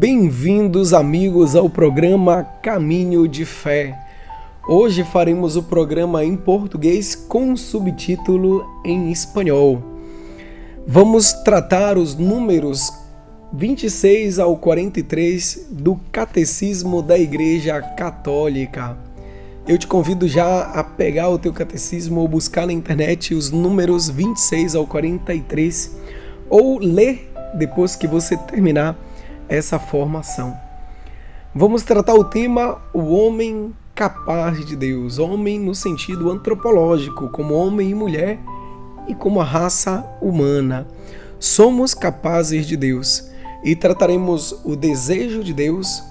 Bem-vindos, amigos, ao programa Caminho de Fé. Hoje faremos o programa em português com subtítulo em espanhol. Vamos tratar os números 26 ao 43 do Catecismo da Igreja Católica. Eu te convido já a pegar o teu catecismo ou buscar na internet os números 26 ao 43 ou ler depois que você terminar essa formação. Vamos tratar o tema o homem capaz de Deus, homem no sentido antropológico, como homem e mulher e como a raça humana. Somos capazes de Deus e trataremos o desejo de Deus,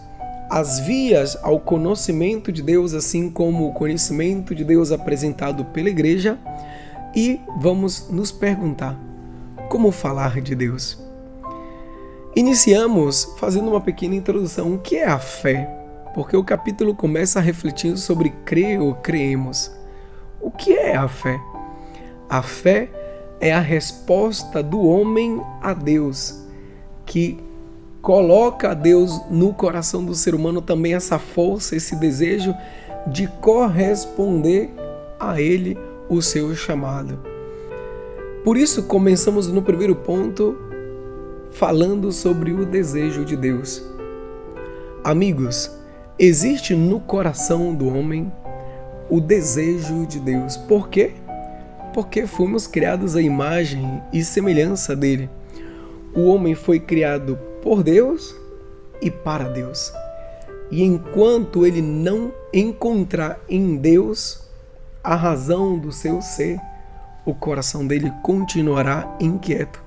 as vias ao conhecimento de Deus, assim como o conhecimento de Deus apresentado pela igreja, e vamos nos perguntar como falar de Deus. Iniciamos fazendo uma pequena introdução. O que é a fé? Porque o capítulo começa refletindo sobre crer ou creemos. O que é a fé? A fé é a resposta do homem a Deus, que coloca a Deus no coração do ser humano também essa força, esse desejo de corresponder a Ele o seu chamado. Por isso, começamos no primeiro ponto falando sobre o desejo de Deus. Amigos, existe no coração do homem o desejo de Deus. Por quê? Porque fomos criados à imagem e semelhança dele. O homem foi criado por Deus e para Deus. E enquanto ele não encontrar em Deus a razão do seu ser, o coração dele continuará inquieto.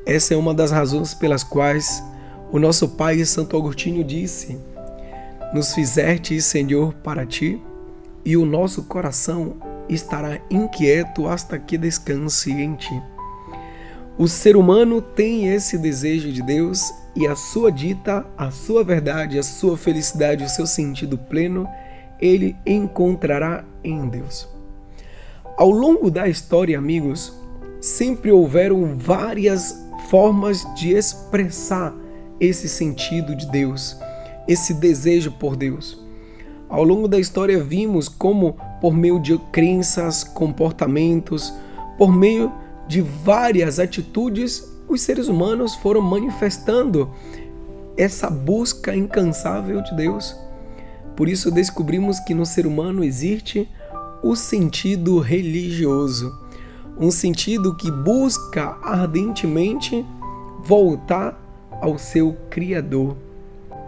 Essa é uma das razões pelas quais o nosso pai Santo Agostinho disse: nos fizeste, Senhor, para ti, e o nosso coração estará inquieto hasta que descanse em ti. O ser humano tem esse desejo de Deus e a sua dita, a sua verdade, a sua felicidade, o seu sentido pleno, ele encontrará em Deus. Ao longo da história, amigos, sempre houveram várias formas de expressar esse sentido de Deus, esse desejo por Deus. Ao longo da história vimos como, por meio de crenças, comportamentos, por meio de várias atitudes, os seres humanos foram manifestando essa busca incansável de Deus. Por isso descobrimos que no ser humano existe o sentido religioso, um sentido que busca ardentemente voltar ao seu Criador.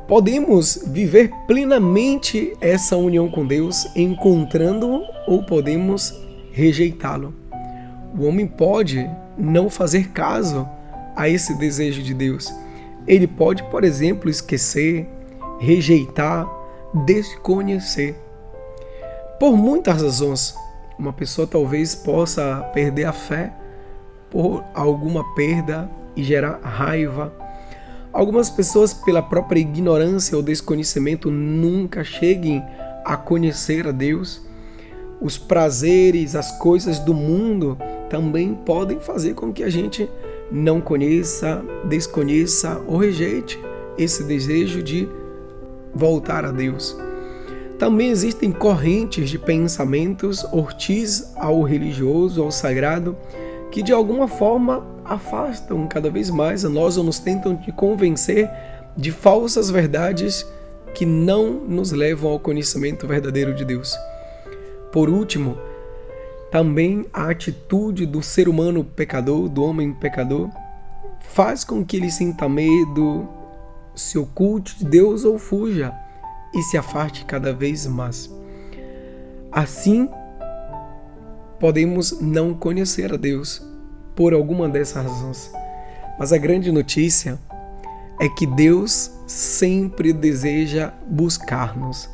Podemos viver plenamente essa união com Deus encontrando-o ou podemos rejeitá-lo. O homem pode não fazer caso a esse desejo de Deus. Ele pode, por exemplo, esquecer, rejeitar, desconhecer. Por muitas razões. Uma pessoa talvez possa perder a fé por alguma perda e gerar raiva. Algumas pessoas, pela própria ignorância ou desconhecimento, nunca cheguem a conhecer a Deus. Os prazeres, as coisas do mundo também podem fazer com que a gente não conheça, desconheça ou rejeite esse desejo de voltar a Deus. Também existem correntes de pensamentos hostis ao religioso, ao sagrado, que de alguma forma afastam cada vez mais a nós ou nos tentam de convencer de falsas verdades que não nos levam ao conhecimento verdadeiro de Deus. Por último, também a atitude do ser humano pecador, do homem pecador, faz com que ele sinta medo, se oculte de Deus ou fuja e se afaste cada vez mais. Assim, podemos não conhecer a Deus por alguma dessas razões. Mas a grande notícia é que Deus sempre deseja buscar-nos.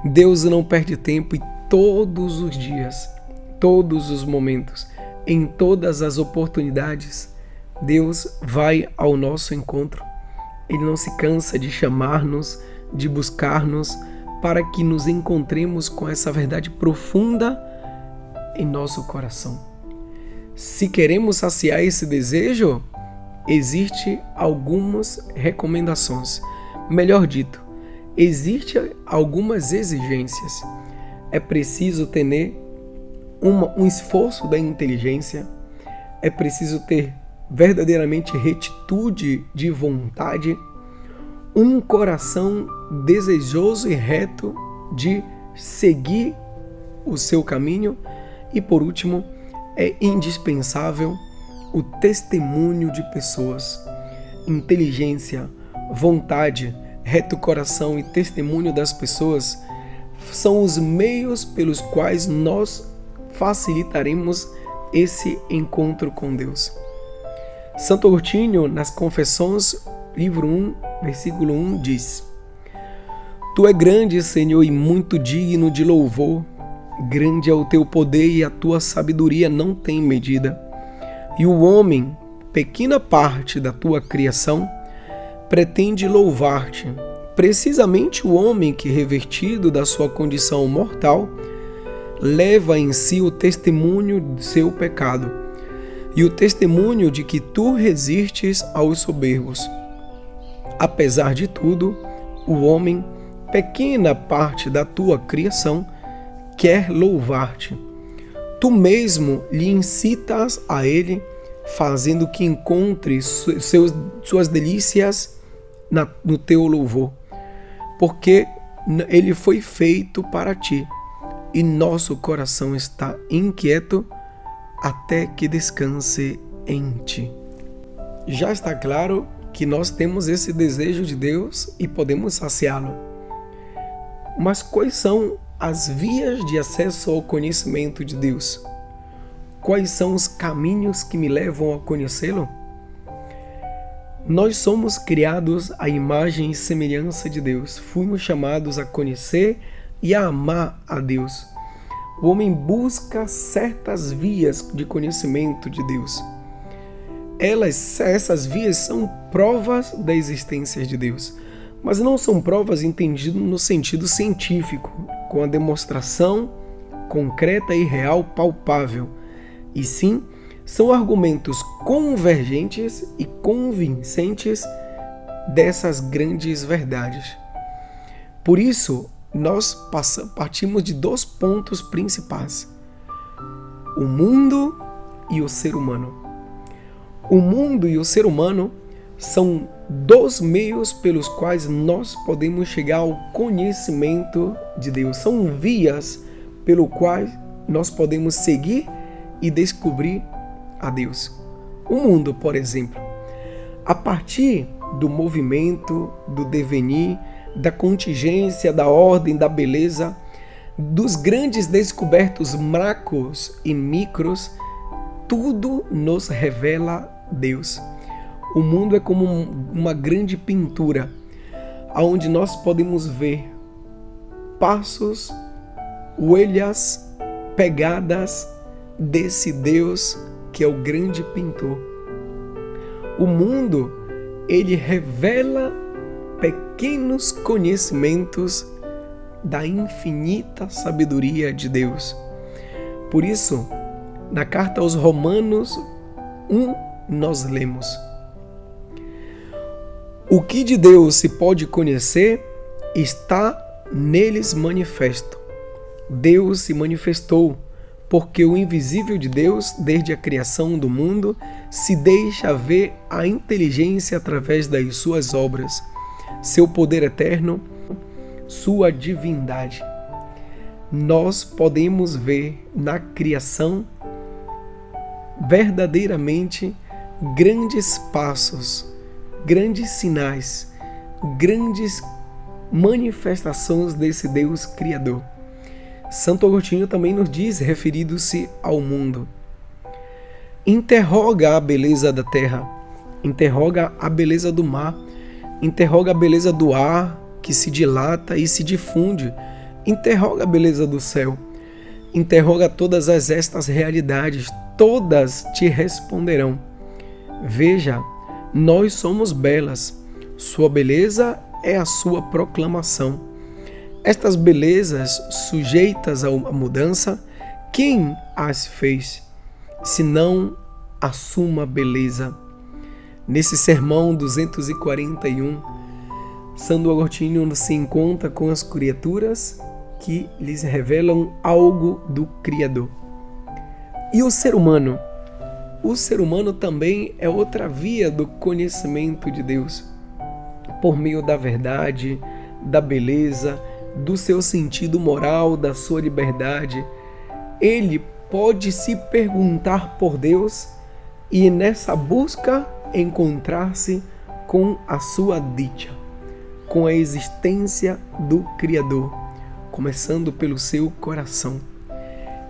Deus não perde tempo e todos os dias, todos os momentos, em todas as oportunidades, Deus vai ao nosso encontro. Ele não se cansa de chamar-nos, de buscar-nos, para que nos encontremos com essa verdade profunda em nosso coração. Se queremos saciar esse desejo, existem algumas recomendações. Melhor dito, existem algumas exigências. É preciso ter um esforço da inteligência, é preciso ter verdadeiramente retitude de vontade, um coração desejoso e reto de seguir o seu caminho e, por último, é indispensável o testemunho de pessoas. Inteligência, vontade, reto coração e testemunho das pessoas são os meios pelos quais nós facilitaremos esse encontro com Deus. Santo Agostinho, nas Confessões, livro 1, versículo 1, diz: Tu é grande, Senhor, e muito digno de louvor. Grande é o teu poder e a tua sabedoria não tem medida. E o homem, pequena parte da tua criação, pretende louvar-te. Precisamente o homem que, revertido da sua condição mortal, leva em si o testemunho do seu pecado e o testemunho de que tu resistes aos soberbos. Apesar de tudo, o homem, pequena parte da tua criação, quer louvar-te. Tu mesmo lhe incitas a ele, fazendo que encontre suas delícias no teu louvor, porque ele foi feito para ti, e nosso coração está inquieto até que descanse em ti. Já está claro que nós temos esse desejo de Deus e podemos saciá-lo. Mas quais são as vias de acesso ao conhecimento de Deus? Quais são os caminhos que me levam a conhecê-lo? Nós somos criados à imagem e semelhança de Deus. Fomos chamados a conhecer e a amar a Deus. O homem busca certas vias de conhecimento de Deus. Essas vias são provas da existência de Deus, mas não são provas entendidas no sentido científico, com a demonstração concreta e real palpável, e sim são argumentos convergentes e convincentes dessas grandes verdades. Por isso, nós partimos de 2 pontos principais: o mundo e o ser humano. O mundo e o ser humano são 2 meios pelos quais nós podemos chegar ao conhecimento de Deus. São vias pelo quais nós podemos seguir e descobrir a Deus. O mundo, por exemplo, a partir do movimento, do devenir, da contingência, da ordem, da beleza, dos grandes descobertos macros e micros, tudo nos revela Deus. O mundo é como uma grande pintura, onde nós podemos ver passos, huelhas, pegadas desse Deus que é o grande pintor. O mundo, ele revela pequenos conhecimentos da infinita sabedoria de Deus. Por isso, na carta aos Romanos 1, nós lemos: o que de Deus se pode conhecer está neles manifesto. Deus se manifestou, porque o invisível de Deus, desde a criação do mundo, se deixa ver a inteligência através das suas obras, seu poder eterno, sua divindade. Nós podemos ver na criação verdadeiramente grandes passos, grandes sinais, grandes manifestações desse Deus Criador. Santo Agostinho também nos diz, referindo-se ao mundo: interroga a beleza da terra, interroga a beleza do mar, interroga a beleza do ar que se dilata e se difunde, interroga a beleza do céu, interroga todas estas realidades, todas te responderão. Veja, nós somos belas, sua beleza é a sua proclamação. Estas belezas sujeitas a mudança, quem as fez, senão a suma beleza? Nesse sermão 241, Santo Agostinho se encontra com as criaturas que lhes revelam algo do Criador. E o ser humano? O ser humano também é outra via do conhecimento de Deus, por meio da verdade, da beleza, do seu sentido moral, da sua liberdade. Ele pode se perguntar por Deus e nessa busca encontrar-se com a sua dicha, com a existência do Criador, começando pelo seu coração.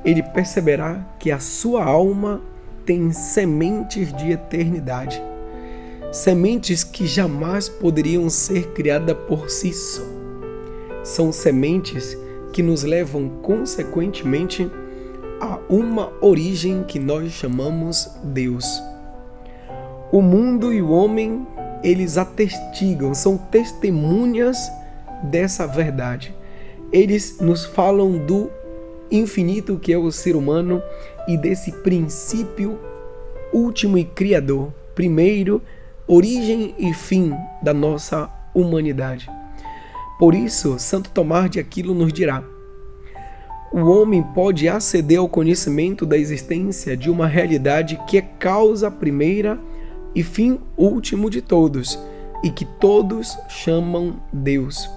Ele perceberá que a sua alma tem sementes de eternidade, sementes que jamais poderiam ser criadas por si só. São sementes que nos levam, consequentemente, a uma origem que nós chamamos Deus. O mundo e o homem, eles atestigam, são testemunhas dessa verdade. Eles nos falam do infinito que é o ser humano e desse princípio último e criador, primeiro, origem e fim da nossa humanidade. Por isso, Santo Tomás de Aquino nos dirá: o homem pode aceder ao conhecimento da existência de uma realidade que é causa primeira e fim último de todos, e que todos chamam Deus.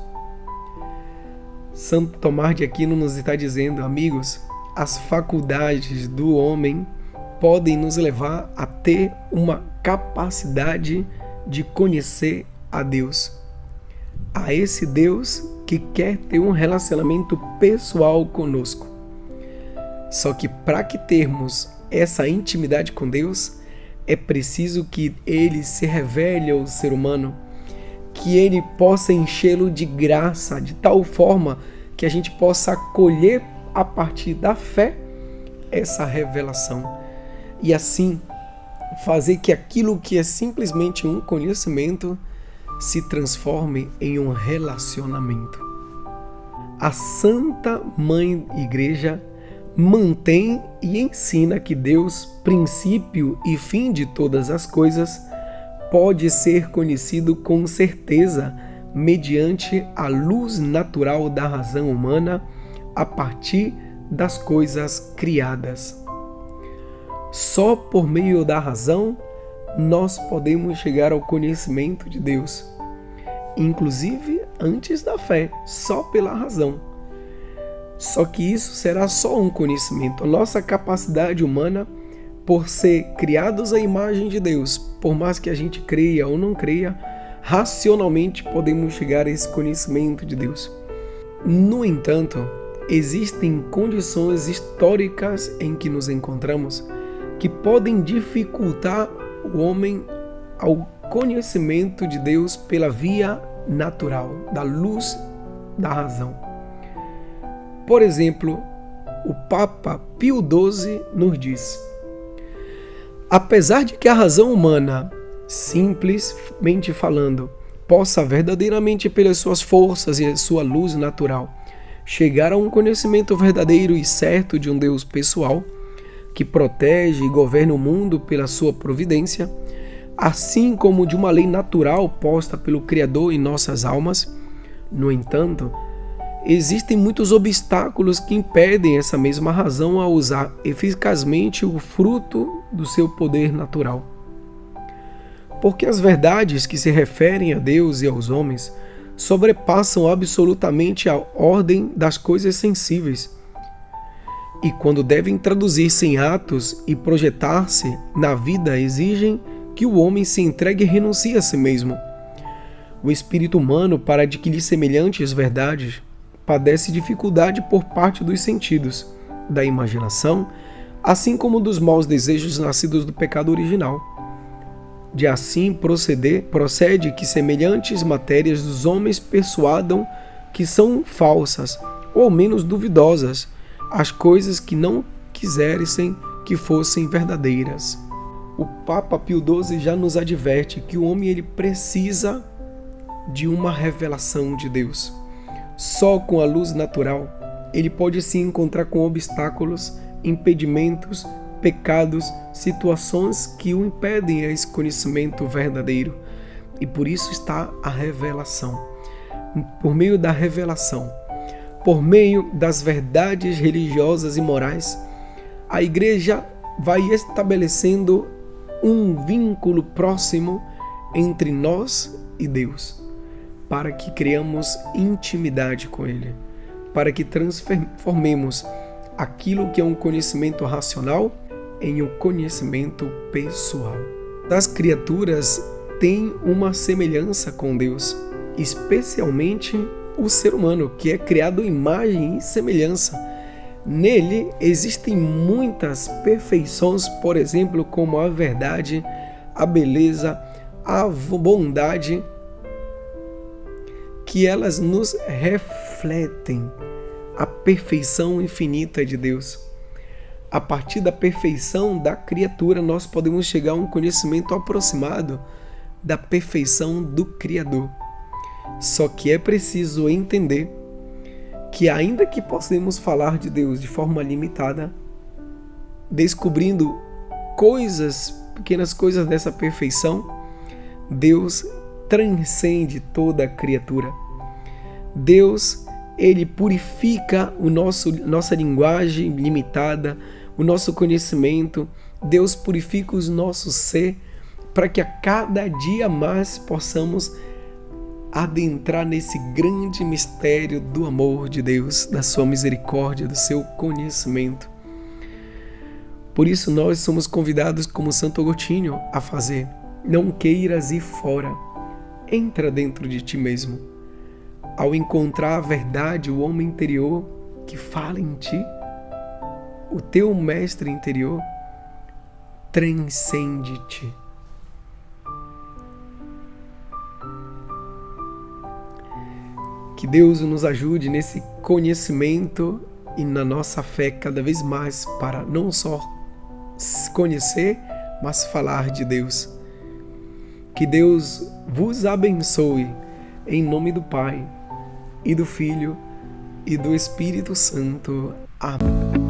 Santo Tomás de Aquino nos está dizendo, amigos, as faculdades do homem podem nos levar a ter uma capacidade de conhecer a Deus. A esse Deus que quer ter um relacionamento pessoal conosco. Só que para que termos essa intimidade com Deus, é preciso que Ele se revele ao ser humano, que Ele possa enchê-lo de graça, de tal forma que a gente possa acolher a partir da fé essa revelação. E assim, fazer que aquilo que é simplesmente um conhecimento se transforme em um relacionamento. A Santa Mãe Igreja mantém e ensina que Deus, princípio e fim de todas as coisas, pode ser conhecido com certeza mediante a luz natural da razão humana a partir das coisas criadas. Só por meio da razão nós podemos chegar ao conhecimento de Deus, inclusive antes da fé, só pela razão. Só que isso será só um conhecimento. A nossa capacidade humana, por ser criados à imagem de Deus, por mais que a gente creia ou não creia, racionalmente podemos chegar a esse conhecimento de Deus. No entanto, existem condições históricas em que nos encontramos que podem dificultar o homem ao conhecimento de Deus pela via natural, da luz da razão. Por exemplo, o Papa Pio XII nos diz: apesar de que a razão humana, simplesmente falando, possa verdadeiramente pelas suas forças e sua luz natural chegar a um conhecimento verdadeiro e certo de um Deus pessoal, que protege e governa o mundo pela sua providência, assim como de uma lei natural posta pelo Criador em nossas almas, no entanto, existem muitos obstáculos que impedem essa mesma razão a usar eficazmente o fruto do seu poder natural. Porque as verdades que se referem a Deus e aos homens sobrepassam absolutamente a ordem das coisas sensíveis. E quando devem traduzir-se em atos e projetar-se na vida, exigem que o homem se entregue e renuncie a si mesmo. O espírito humano, para adquirir semelhantes verdades, padece dificuldade por parte dos sentidos, da imaginação, assim como dos maus desejos nascidos do pecado original. De assim procede que semelhantes matérias dos homens persuadam que são falsas, ou menos duvidosas, as coisas que não quisessem que fossem verdadeiras. O Papa Pio XII já nos adverte que o homem ele precisa de uma revelação de Deus. Só com a luz natural ele pode se encontrar com obstáculos, impedimentos pecados, situações que o impedem a esse conhecimento verdadeiro. E por isso está a revelação. Por meio da revelação, por meio das verdades religiosas e morais, a igreja vai estabelecendo um vínculo próximo entre nós e Deus, para que criamos intimidade com Ele, para que transformemos aquilo que é um conhecimento racional em um conhecimento pessoal. As criaturas têm uma semelhança com Deus, especialmente o ser humano, que é criado à imagem e semelhança. Nele existem muitas perfeições, por exemplo, como a verdade, a beleza, a bondade, que elas nos refletem a perfeição infinita de Deus. A partir da perfeição da criatura, nós podemos chegar a um conhecimento aproximado da perfeição do Criador. Só que é preciso entender que, ainda que possamos falar de Deus de forma limitada, descobrindo pequenas coisas dessa perfeição, Deus transcende toda a criatura. Deus, Ele purifica nossa linguagem limitada, o nosso conhecimento. Deus purifica o nosso ser para que a cada dia mais possamos adentrar nesse grande mistério do amor de Deus, da sua misericórdia, do seu conhecimento. Por isso nós somos convidados, como Santo Agostinho, a fazer: não queiras ir fora, entra dentro de ti mesmo. Ao encontrar a verdade, o homem interior que fala em ti, o teu mestre interior transcende-te. Que Deus nos ajude nesse conhecimento e na nossa fé cada vez mais, para não só conhecer, mas falar de Deus. Que Deus vos abençoe, em nome do Pai, e do Filho, e do Espírito Santo. Amém.